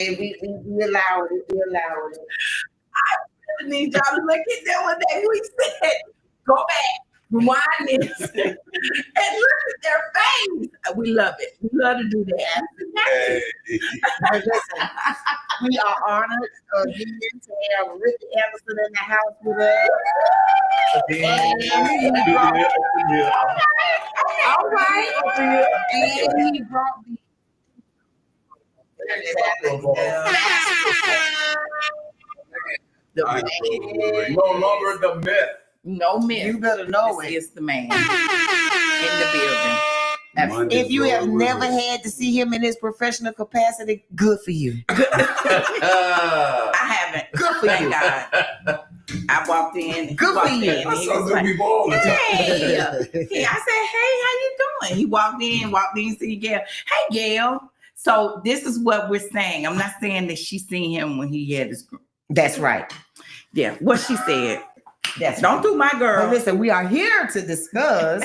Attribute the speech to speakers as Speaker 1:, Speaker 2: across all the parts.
Speaker 1: We allow it. We allow it.
Speaker 2: I need y'all to look at that one day. We said, go back, rewind this, and look at their face. We love it. We love to do that.
Speaker 1: But listen, we are honored again to have Ricky Anderson in the house with us. All right. And he brought me.
Speaker 3: No longer the myth.
Speaker 2: No myth.
Speaker 1: You better know
Speaker 2: This
Speaker 1: it.
Speaker 2: is the man in the building.
Speaker 1: If you have never had to see him in his professional capacity, good for you.
Speaker 2: I haven't.
Speaker 1: Good for
Speaker 2: Thank
Speaker 1: you.
Speaker 2: God. I walked in.
Speaker 1: Good for you.
Speaker 2: And he
Speaker 3: I
Speaker 2: was
Speaker 3: saw
Speaker 2: like,
Speaker 3: people all the time.
Speaker 2: hey. I said, hey, how you doing? He walked in, see Gail. Hey, Gail. So this is what we're saying. I'm not saying that she seen him when he had his group.
Speaker 1: That's right.
Speaker 2: Yeah, what she said.
Speaker 1: That's
Speaker 2: Don't do my girl.
Speaker 1: But listen, we are here to discuss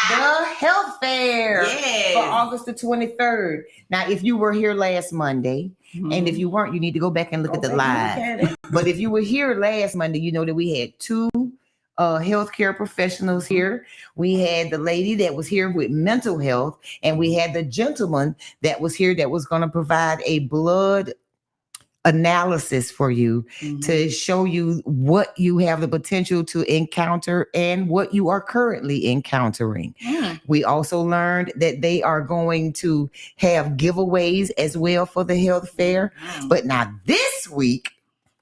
Speaker 1: the health fair for August the 23rd. Now, if you were here last Monday, and if you weren't, you need to go back and look at the live. But if you were here last Monday, you know that we had two healthcare professionals here. We had the lady that was here with mental health, and we had the gentleman that was here that was going to provide a blood analysis for you to show you what you have the potential to encounter and what you are currently encountering. We also learned that they are going to have giveaways as well for the health fair. But now this week,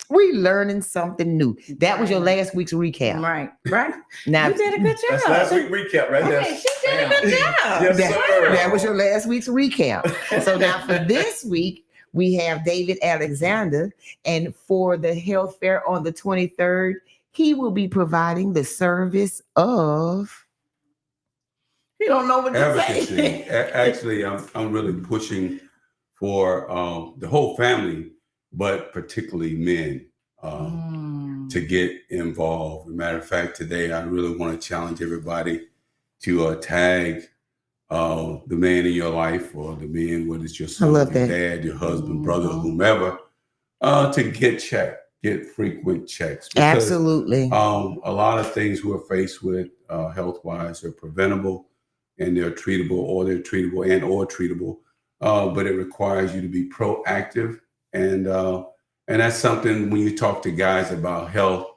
Speaker 1: we learning something new. That was your last week's recap.
Speaker 2: Right.
Speaker 1: Now,
Speaker 2: You did a good job.
Speaker 3: That's last week recap right there.
Speaker 2: Hey, she did a good job.
Speaker 3: Yes, sir.
Speaker 1: that was your last week's recap. So now for this week, we have David Alexander, and for the health fair on the 23rd, he will be providing the service of.
Speaker 2: You don't know what to
Speaker 3: Advocacy.
Speaker 2: say.
Speaker 3: Actually, I'm really pushing for the whole family, but particularly men, to get involved. As a matter of fact, today I really want to challenge everybody to tag the man in your life, or the man, whether it's your son, your dad, your husband, brother, whomever, to get frequent checks. Because,
Speaker 1: Absolutely.
Speaker 3: a lot of things we're faced with health-wise are preventable, and they're treatable, or treatable. But it requires you to be proactive, and that's something when you talk to guys about health.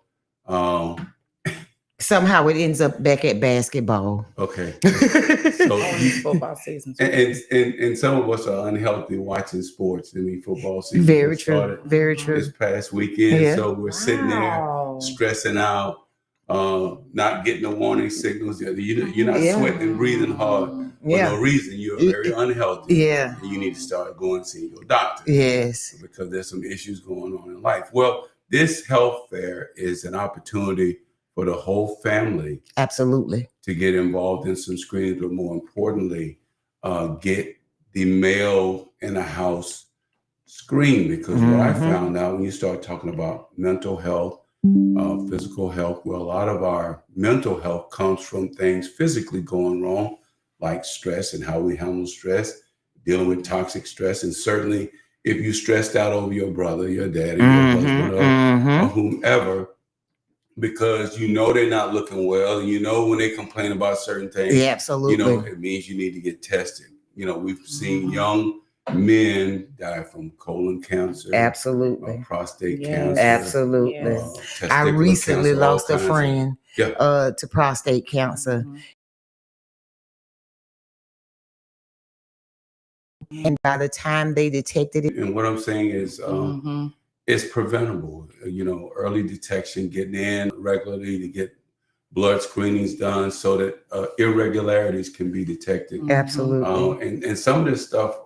Speaker 1: Somehow it ends up back at basketball.
Speaker 3: Okay. So
Speaker 2: football season.
Speaker 3: And some of us are unhealthy watching sports. I mean, football season.
Speaker 1: Very true. Very true.
Speaker 3: This past weekend.
Speaker 1: Yeah.
Speaker 3: So we're sitting there stressing out, not getting the warning signals. You're not sweating and breathing hard for no reason. You're very unhealthy.
Speaker 1: Yeah.
Speaker 3: And you need to start going see your doctor.
Speaker 1: Yes.
Speaker 3: Because there's some issues going on in life. Well, this health fair is an opportunity for the whole family.
Speaker 1: Absolutely.
Speaker 3: To get involved in some screenings, but more importantly, get the male in the house screened. Because what I found out when you start talking about mental health, physical health, well, a lot of our mental health comes from things physically going wrong, like stress and how we handle stress, dealing with toxic stress. And certainly if you stressed out over your brother, your dad, or your husband, or whomever, because they're not looking well, when they complain about certain things,
Speaker 1: absolutely,
Speaker 3: it means you need to get tested. We've seen young men die from colon cancer,
Speaker 1: absolutely,
Speaker 3: prostate cancer,
Speaker 1: absolutely. I recently lost a friend to prostate cancer. And by the time they detected it,
Speaker 3: and what I'm saying is, it's preventable. Early detection, getting in regularly to get blood screenings done so that irregularities can be detected.
Speaker 1: Absolutely.
Speaker 3: And some of this stuff,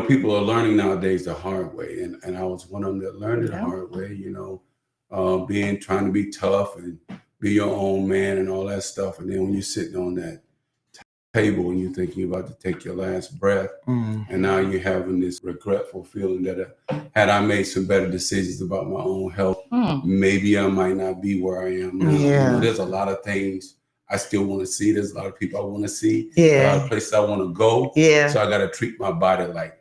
Speaker 3: people are learning nowadays the hard way. And I was one of them that learned it the hard way, trying to be tough and be your own man and all that stuff. And then when you're sitting on that table and you're thinking you're about to take your last breath, and now you're having this regretful feeling that had I made some better decisions about my own health, maybe I might not be where I am now. There's a lot of things I still want to see. There's a lot of people I want to see. A lot of places I want to go. So I got to treat my body like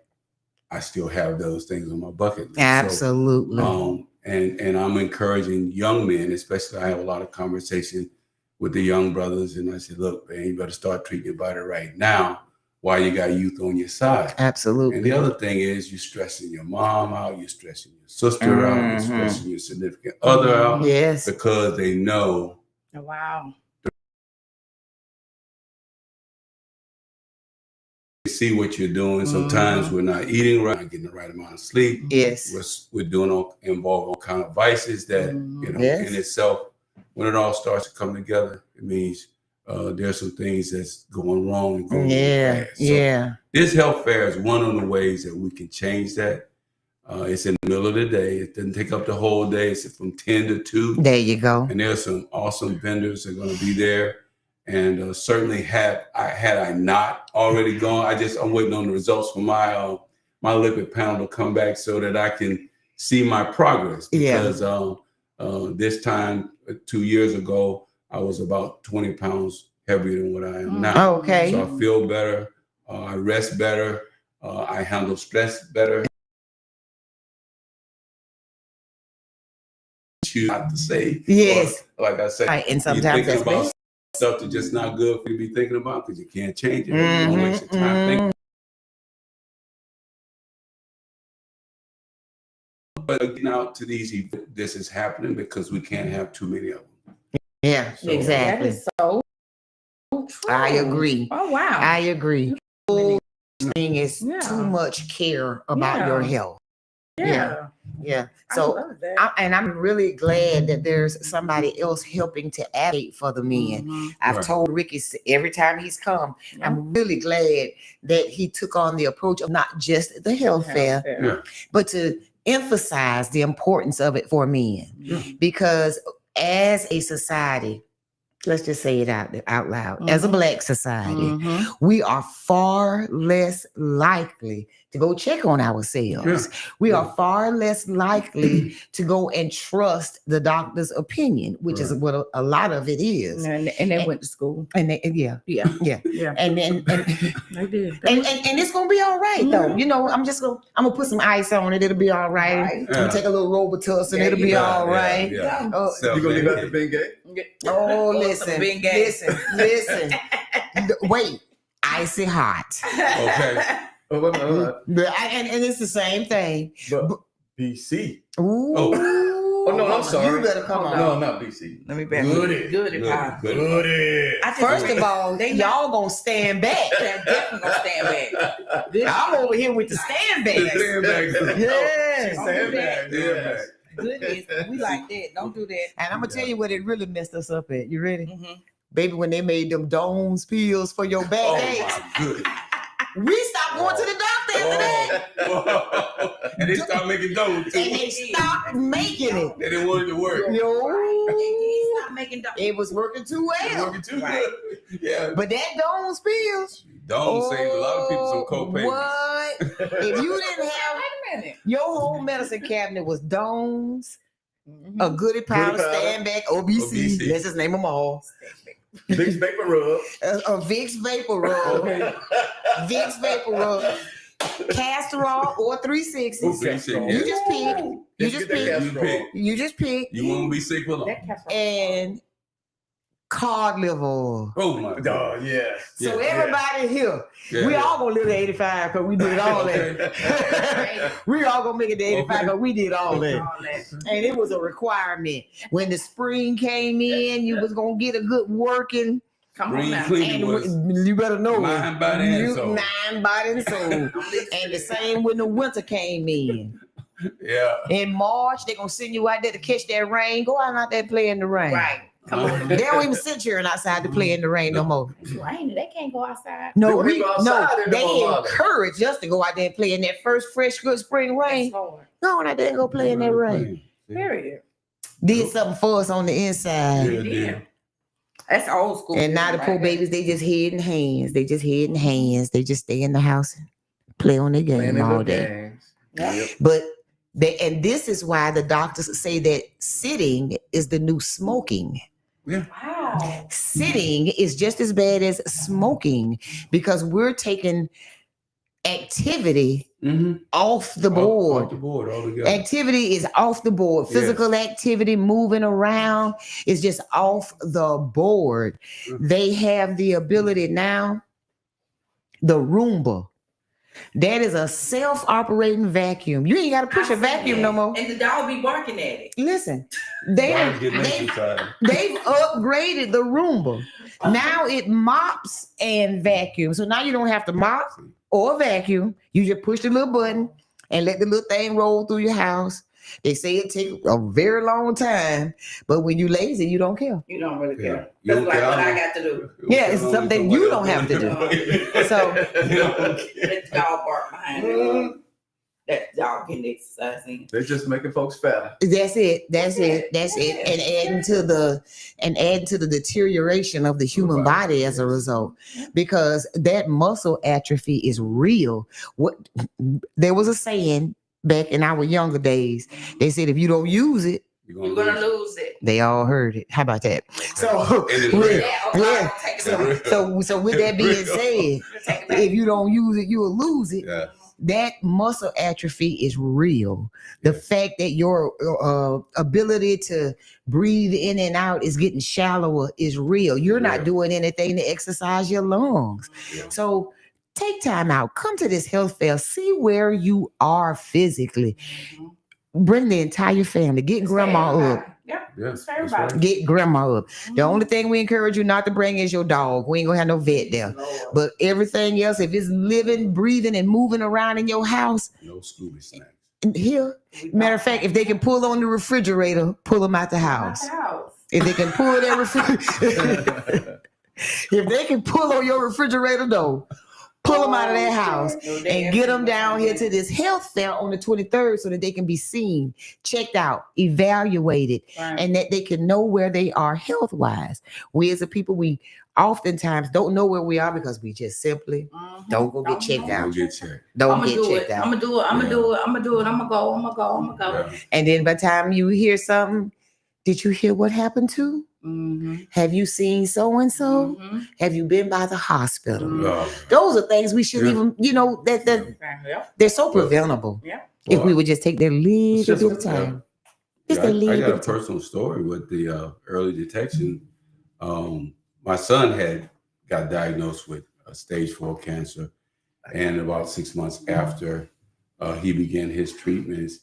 Speaker 3: I still have those things on my bucket list.
Speaker 1: Absolutely.
Speaker 3: So, and I'm encouraging young men, especially I have a lot of conversation with the young brothers, and I said, look, man, you better start treating your body right now while you got youth on your side.
Speaker 1: Absolutely.
Speaker 3: And the other thing is you're stressing your mom out, you're stressing your sister out, you're stressing your significant other out.
Speaker 1: Yes.
Speaker 3: Because they know.
Speaker 2: Oh, wow.
Speaker 3: See what you're doing. Sometimes we're not eating right, not getting the right amount of sleep.
Speaker 1: Yes.
Speaker 3: We're involved all kind of vices that, in itself, when it all starts to come together, it means there's some things that's going wrong and going fast. So this health fair is one of the ways that we can change that. It's in the middle of the day. It doesn't take up the whole day. It's from 10 to 2.
Speaker 1: There you go.
Speaker 3: And there's some awesome vendors that are going to be there. And certainly had I not already gone, I'm waiting on the results from my lipid panel to come back so that I can see my progress. Because this time 2 years ago, I was about 20 pounds heavier than what I am now.
Speaker 1: Okay.
Speaker 3: So I feel better. I rest better. I handle stress better. Choose not to say.
Speaker 1: Yes.
Speaker 3: Or, like I said,
Speaker 1: and sometimes that's best.
Speaker 3: Stuff that's just not good for you to be thinking about because you can't change it. You don't waste your time thinking. But getting out to these events, this is happening because we can't have too many of them.
Speaker 1: Yeah, so, exactly.
Speaker 2: That is so true.
Speaker 1: I agree.
Speaker 2: Oh, wow.
Speaker 1: I agree. The thing is too much care about your health. Yeah. So, I'm really glad that there's somebody else helping to advocate for the men. I've told Ricky every time he's come, I'm really glad that he took on the approach of not just the health fair, but to emphasize the importance of it for men. Because as a society, let's just say it out loud, as a Black society, we are far less likely to go check on ourselves. We are far less likely to go and trust the doctor's opinion, which is what a lot of it is.
Speaker 2: And they went to school.
Speaker 1: And they, And then
Speaker 2: they did.
Speaker 1: And it's gonna be all right though. You know, I'm gonna put some ice on it. It'll be all right. I'm gonna take a little Robitussin. It'll be all right.
Speaker 3: You
Speaker 4: gonna leave out the Bengay?
Speaker 1: Oh, listen. Wait, icy hot.
Speaker 3: Okay.
Speaker 1: And it's the same thing.
Speaker 4: But BC.
Speaker 1: Ooh.
Speaker 4: Oh no, I'm sorry.
Speaker 1: You better come on.
Speaker 4: No, not BC.
Speaker 2: Let me back.
Speaker 4: Good.
Speaker 1: First of all, y'all gonna stand back.
Speaker 2: They're definitely gonna stand back.
Speaker 1: I'm over here with the stand back.
Speaker 3: Stand back.
Speaker 2: Goodness, we like that. Don't do that.
Speaker 1: And I'm gonna tell you what it really messed us up at. You ready? Baby, when they made them Domes pills for your backaches. We stopped going to the doctor after that.
Speaker 3: And they stopped making those.
Speaker 1: And they stopped making it.
Speaker 3: They didn't want it to work.
Speaker 1: No.
Speaker 2: Stop making
Speaker 1: It was working too well.
Speaker 3: It was working too good. Yeah.
Speaker 1: But that Domes pills.
Speaker 3: Domes saved a lot of people some co-payments.
Speaker 1: What? If you didn't have
Speaker 2: Wait a minute.
Speaker 1: your whole medicine cabinet was Domes, a Goody Powder, Stand Back, OBC. Let's just name them all.
Speaker 4: Vicks Vapor Rub.
Speaker 1: A Vicks Vapor Rub. Vicks Vapor Rub. Castor Oil or 360. You just pick. You just pick.
Speaker 3: You won't be sick for long.
Speaker 1: And cod liver oil.
Speaker 3: Oh my God.
Speaker 4: Yes.
Speaker 1: So everybody here, we all gonna live to 85 because we did all that. We all gonna make it to 85 because we did all that. And it was a requirement. When the spring came in, you was gonna get a good working.
Speaker 2: Come on now.
Speaker 1: And you better know
Speaker 3: mind, body, and soul.
Speaker 1: Mind, body, and soul. And the same when the winter came in.
Speaker 3: Yeah.
Speaker 1: In March, they're gonna send you out there to catch that rain. Go out there and play in the rain.
Speaker 2: Right. Come on.
Speaker 1: They don't even sit here and outside to play in the rain no more.
Speaker 2: It's raining. They can't go outside.
Speaker 1: No, they encourage us to go out there and play in that first fresh, good spring rain. Go on out there and go play in that rain.
Speaker 2: Period.
Speaker 1: Did something for us on the inside.
Speaker 2: Yeah. That's old school.
Speaker 1: And now the poor babies, they just head in hands. They just stay in the house and play on their game all day.
Speaker 4: Yep.
Speaker 1: But this is why the doctors say that sitting is the new smoking.
Speaker 3: Yeah.
Speaker 2: Wow.
Speaker 1: Sitting is just as bad as smoking because we're taking activity off the board.
Speaker 3: Off the board altogether.
Speaker 1: Activity is off the board. Physical activity, moving around is just off the board. They have the ability now, the Roomba. That is a self-operating vacuum. You ain't got to push a vacuum no more.
Speaker 2: And the dog be barking at it.
Speaker 1: Listen, they've upgraded the Roomba. Now it mops and vacuums. So now you don't have to mop or vacuum. You just push the little button and let the little thing roll through your house. They say it takes a very long time, but when you lazy, you don't care.
Speaker 2: You don't really care.
Speaker 3: You
Speaker 2: That's
Speaker 3: don't care.
Speaker 2: what I got to do.
Speaker 1: Yeah, it's something you don't have to do. So
Speaker 2: Let the dog bark behind it. That dog getting exercising.
Speaker 4: They're just making folks fatter.
Speaker 1: That's it. And adding to the deterioration of the human body as a result, because that muscle atrophy is real. There was a saying back in our younger days. They said if you don't use it,
Speaker 2: you're gonna lose it.
Speaker 1: They all heard it. How about that? So with that being said, if you don't use it, you will lose it.
Speaker 3: Yeah.
Speaker 1: That muscle atrophy is real. The fact that your ability to breathe in and out is getting shallower is real. You're not doing anything to exercise your lungs.
Speaker 3: Yeah.
Speaker 1: So take time out. Come to this health fair. See where you are physically. Bring the entire family. Get grandma up. Get grandma up. The only thing we encourage you not to bring is your dog. We ain't gonna have no vet there. But everything else, if it's living, breathing, and moving around in your house,
Speaker 3: no Scooby snacks.
Speaker 1: Here, matter of fact, if they can pull on the refrigerator, pull them out the house. If they can pull that refrigerator, if they can pull on your refrigerator door, pull them out of their house and get them down here to this health fair on the 23rd so that they can be seen, checked out, evaluated, and that they can know where they are health-wise. We as a people, we oftentimes don't know where we are because we just simply don't go get checked out. Don't get checked out.
Speaker 2: I'm gonna do it. I'm gonna go.
Speaker 3: Yeah.
Speaker 1: And then by the time you hear something, did you hear what happened to? Have you seen so-and-so? Have you been by the hospital? Those are things we shouldn't even, that they're so preventable. If we would just take their little bit of time.
Speaker 3: I got a personal story with the early detection. My son got diagnosed with stage 4 cancer, and about 6 months after he began his treatments,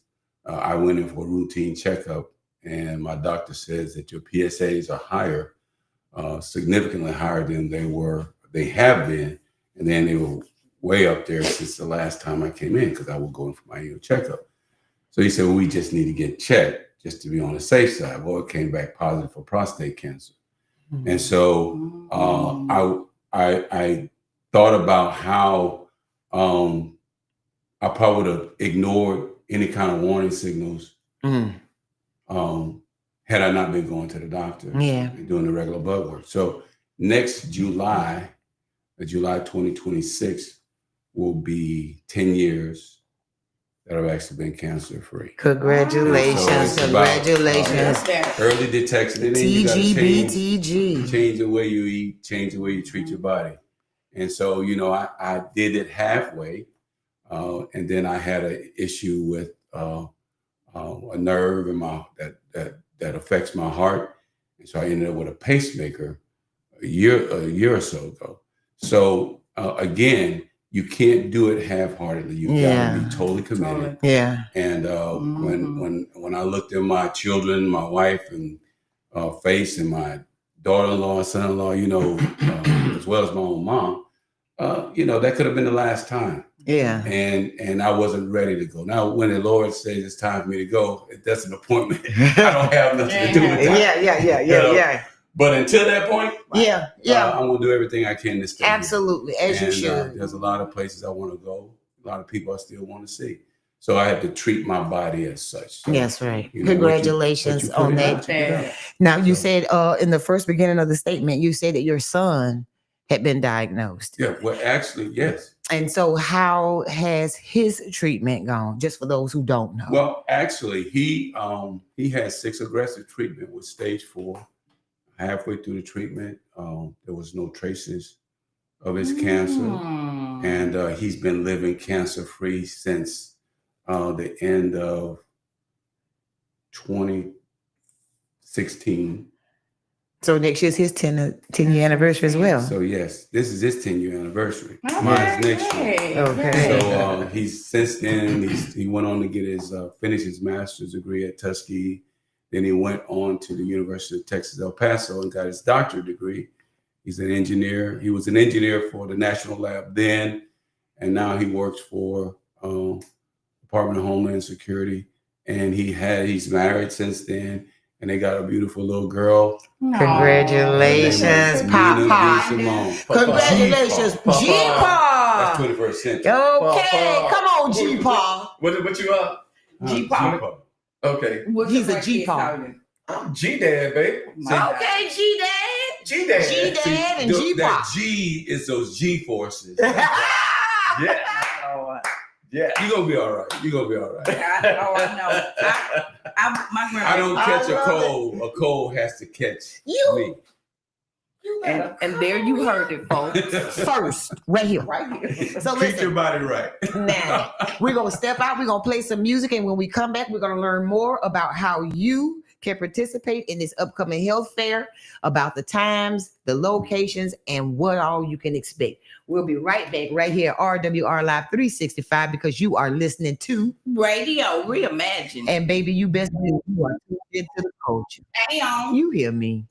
Speaker 3: I went in for a routine checkup. And my doctor says that your PSAs are higher, significantly higher than they have been. And then they were way up there since the last time I came in, because I was going for my annual checkup. So he said, well, we just need to get checked just to be on the safe side. Well, it came back positive for prostate cancer. And so I thought about how I probably would have ignored any kind of warning signals had I not been going to the doctor and doing the regular blood work. So next July 2026, will be 10 years that I've actually been cancer free.
Speaker 1: Congratulations.
Speaker 3: So
Speaker 1: Congratulations.
Speaker 3: Early detection. And then
Speaker 1: TGBTG.
Speaker 3: change the way you eat, change the way you treat your body. And so, I did it halfway. And then I had an issue with a nerve in that affects my heart, and so I ended up with a pacemaker a year or so ago. So again, you can't do it half-heartedly. You got to be totally committed.
Speaker 1: Yeah.
Speaker 3: And when I looked at my children, my wife, and face, and my daughter-in-law and son-in-law, as well as my own mom, that could have been the last time.
Speaker 1: Yeah.
Speaker 3: And I wasn't ready to go. Now, when the Lord says it's time for me to go, that's an appointment. I don't have nothing to do with that.
Speaker 1: Yeah.
Speaker 3: But until that point,
Speaker 1: I'm
Speaker 3: going to do everything I can to stay.
Speaker 1: Absolutely,
Speaker 3: here.
Speaker 1: as you should.
Speaker 3: There's a lot of places I want to go. A lot of people I still want to see. So I have to treat my body as such. So,
Speaker 1: yes, right. Congratulations on that. Now, you said in the first beginning of the statement, you said that your son had been diagnosed.
Speaker 3: Yeah, well, actually, yes.
Speaker 1: And so how has his treatment gone, just for those who don't know?
Speaker 3: Well, actually, he had 6 aggressive treatment with stage 4. Halfway through the treatment, there was no traces of his cancer. and he's been living cancer-free since the end of 2016.
Speaker 1: So next year's his 10-year anniversary as well.
Speaker 3: So yes, this is his 10-year anniversary. Mine's next year.
Speaker 1: Okay.
Speaker 3: So he's since then he went on to get his finish his master's degree at Tuskegee. Then he went on to the University of Texas El Paso and got his doctorate degree. He's an engineer. He was an engineer for the National Lab then, and now he works for Department of Homeland Security. And he's married since then, and they got a beautiful little girl.
Speaker 1: Congratulations, Papa. Congratulations, G-Pa.
Speaker 3: That's 21st century.
Speaker 1: Okay, come on, G-Pa.
Speaker 4: What you up?
Speaker 2: G-Pa.
Speaker 4: Okay.
Speaker 1: He's a G-Pa.
Speaker 4: I'm G-Dad, babe.
Speaker 1: Okay, G-Dad.
Speaker 4: G-Dad.
Speaker 1: G-Dad and G-Pa.
Speaker 3: That G is those G-forces.
Speaker 4: Yeah. Yeah.
Speaker 3: You're going to be all right. You're going to be all right.
Speaker 2: I know. My grandma.
Speaker 3: I don't catch a cold. A cold has to catch me.
Speaker 2: And there you heard it, folks.
Speaker 1: First, right here. So
Speaker 3: Treat your body right.
Speaker 1: Now, we're going to step out. We're going to play some music. And when we come back, we're going to learn more about how you can participate in this upcoming health fair, about the times, the locations, and what all you can expect. We'll be right back right here, RWR Live 365, because you are listening to
Speaker 2: Radio Reimagine.
Speaker 1: And baby, you best believe you are tuned into the culture.
Speaker 2: Damn.
Speaker 1: You hear me?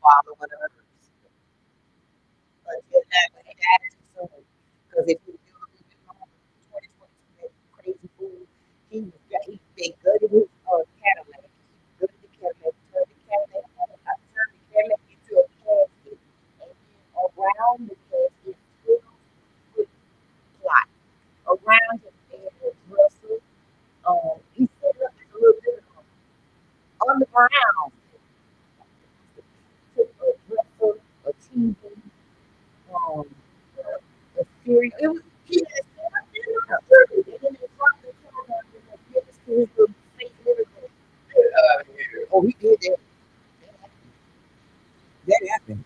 Speaker 1: following others. Until that is soon. Because if you do a little bit longer, 2022, that crazy fool, he they gutted his Cadillac. He gutted the Cadillac, turned the Cadillac into a casket, and then around the casket, 12-foot plot around him, and a dresser. He set up this little bit on the ground. Took a dresser, a TV, um, a stereo. It was he had set up dinner, and then they dropped the camera and the business to his little face and everything. Oh, he did that. That happened.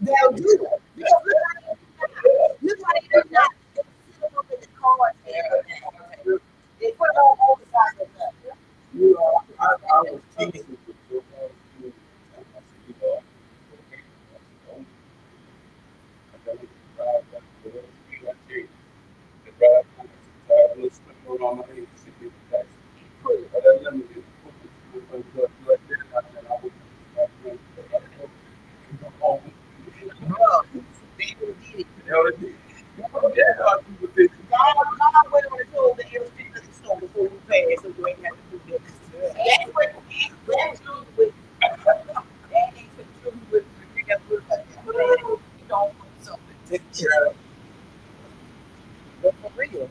Speaker 1: They'll do it. Because look how they do not sit them up in the car and everything. They put it on both sides of that.
Speaker 3: I was teaching
Speaker 1: God went on and told the everything that he saw before you passed, so you ain't have to do this. That's what that's true with that ain't so true with you got to look like that. You don't want something. But for real.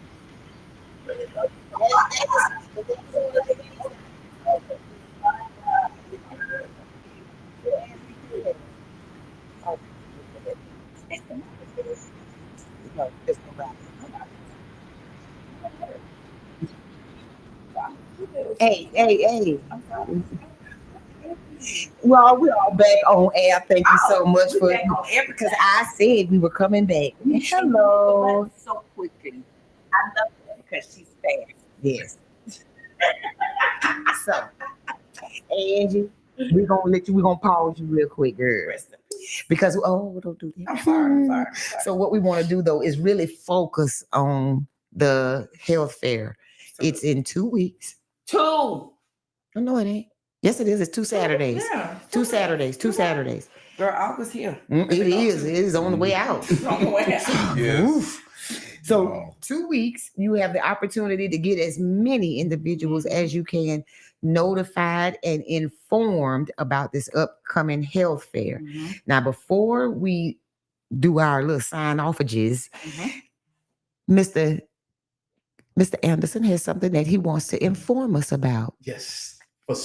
Speaker 1: Hey. Well, we're all back on air. Thank you so much for because I said we were coming back. Hello.
Speaker 2: So quickly. I love that because she's fast.
Speaker 1: Yes. So, Angie, we're gonna pause you real quick, girl. Because don't do that.
Speaker 2: I'm sorry.
Speaker 1: So what we want to do though is really focus on the health fair. It's in 2 weeks.
Speaker 2: 2.
Speaker 1: Oh, no, it ain't. Yes, it is. It's 2 Saturdays.
Speaker 2: Yeah.
Speaker 1: 2 Saturdays.
Speaker 2: Girl, August here.
Speaker 1: It is on the way out.
Speaker 2: It's on the way out.
Speaker 3: Yes.
Speaker 1: So 2 weeks, you have the opportunity to get as many individuals as you can notified and informed about this upcoming health fair.
Speaker 2: Mm-hmm.
Speaker 1: Now, before we do our little sign-offages, Mr. Anderson has something that he wants to inform us about.
Speaker 4: Yes, for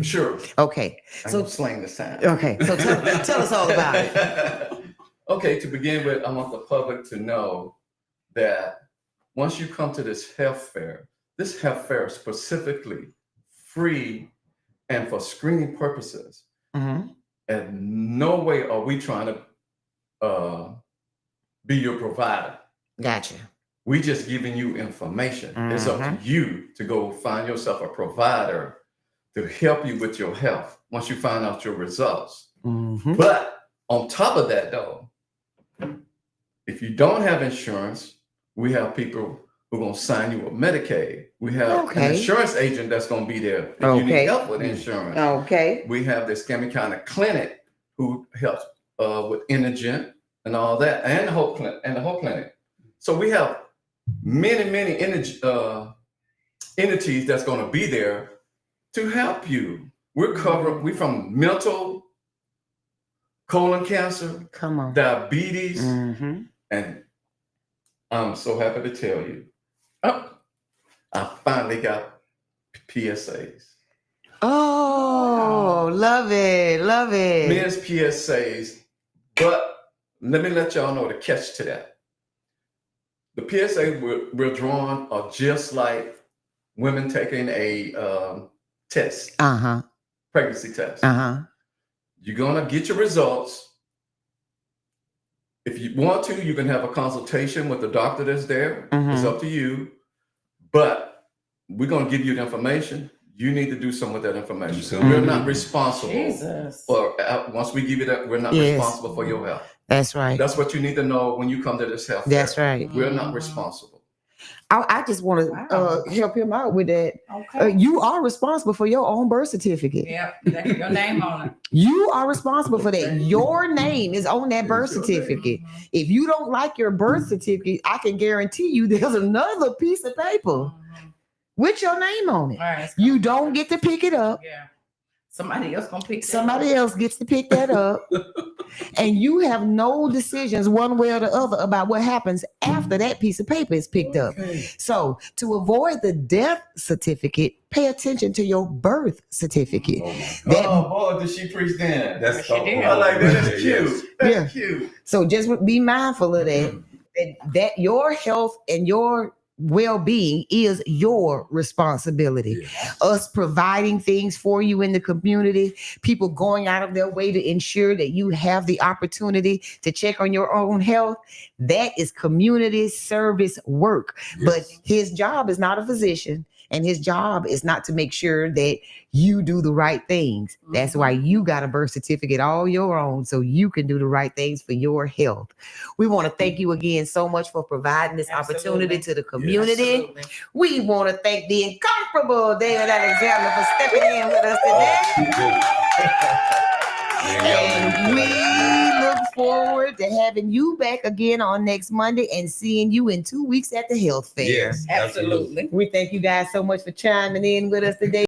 Speaker 4: sure.
Speaker 1: Okay.
Speaker 4: So slang this time.
Speaker 1: Okay. So tell us all about it.
Speaker 4: Okay, to begin with, I want the public to know that once you come to this health fair is specifically free and for screening purposes.
Speaker 1: Mm-hmm.
Speaker 4: And no way are we trying to be your provider.
Speaker 1: Gotcha.
Speaker 4: We just giving you information.
Speaker 1: Mm-hmm.
Speaker 4: It's up to you to go find yourself a provider to help you with your health once you find out your results.
Speaker 1: Mm-hmm.
Speaker 4: But on top of that, though, if you don't have insurance, we have people who are going to sign you with Medicaid. We have an insurance agent that's going to be there if you need help with insurance.
Speaker 1: Okay.
Speaker 4: We have this Scammy kind of clinic who helps with indigent and all that, and the whole clinic. So we have many entities that's going to be there to help you. We're covered. We're from mental, colon cancer, diabetes, and I'm so happy to tell you, I finally got PSAs.
Speaker 1: Oh, love it.
Speaker 4: Men's PSAs, but let me let y'all know the catch to that. The PSA we're drawing are just like women taking a test, pregnancy test. You're gonna get your results. If you want to, you can have a consultation with the doctor that's there. It's up to you. But we're gonna give you the information. You need to do something with that information. We're not responsible. Or once we give you that, we're not responsible for your health.
Speaker 1: That's right.
Speaker 4: That's what you need to know when you come to this health.
Speaker 1: That's
Speaker 4: fair.
Speaker 1: right.
Speaker 4: We're not responsible.
Speaker 1: I just want to help him out with that.
Speaker 2: Okay.
Speaker 1: You are responsible for your own birth certificate.
Speaker 2: Yeah, that's your name on it.
Speaker 1: You are responsible for that. Your name is on that birth certificate. If you don't like your birth certificate, I can guarantee you there's another piece of paper with your name on it.
Speaker 2: Right,
Speaker 1: you don't get to pick it up.
Speaker 2: Yeah. Somebody else gonna pick that
Speaker 1: Somebody
Speaker 2: up.
Speaker 1: else gets to pick that up. And you have no decisions one way or the other about what happens after that piece of paper is picked up. So to avoid the death certificate, pay attention to your birth certificate.
Speaker 4: Boy, did she preach then?
Speaker 3: That's
Speaker 2: She did.
Speaker 4: I like that. That's cute. That's cute.
Speaker 1: So just be mindful of that. That your health and your well-being is your responsibility. Us providing things for you in the community, people going out of their way to ensure that you have the opportunity to check on your own health, that is community service work. But his job is not a physician, and his job is not to make sure that you do the right things. That's why you got a birth certificate all your own, so you can do the right things for your health. We want to thank you again so much for providing this opportunity to the community. We want to thank the incomparable David Alexander for stepping in with us today. And we look forward to having you back again on next Monday and seeing you in 2 weeks at the health fair.
Speaker 3: Yes, absolutely.
Speaker 1: We thank you guys so much for chiming in with us today.